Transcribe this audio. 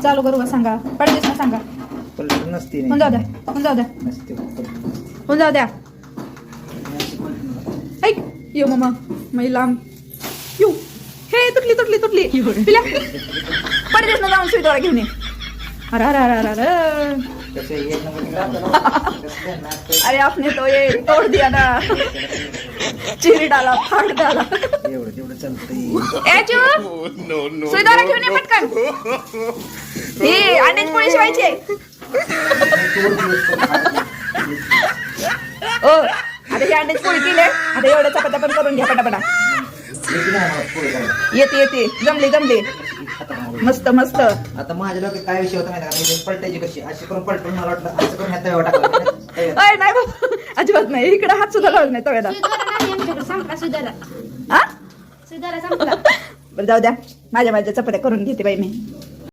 चालू करू का सांगा पडदेस ना सांगा पलट नसते होऊन जाऊ द्या होऊन जाऊ द्या नसते होऊन जाऊ द्या ऐक येऊ मामा मै लांब येऊ हे तुटली तुटली तुटली पिल्या पडदेस ना जाऊन सुईदोरा घेऊन ये अरे अरे अरे अरे अरे तसे एक नंबर अरे आपने तो ये तोड़ दिया ना चिरी डाला फाड़ डाला एवढं तेवढं चालतंय ए चू सुईदोरा घेऊन ये पटकन ही अंड्याची पोळी शिवायची आहे ओ आता ही अंड्याची पोळी केली आता एवढ्या चपात्या पण करून घ्या पटापटा येते येते जमली जमली मस्त मस्त आता माझ्या लोक काय विषय होता माहिती का पलटायची कशी अशी करून पलटून मला वाटलं असं करून ह्या तव्यावर टाकलं अय नाही बाबा अजिबात नाही इकडे हात सुद्धा लावला नाही तव्याला हा बरं जाऊ द्या माझ्या चपात्या करून घेते बाई मी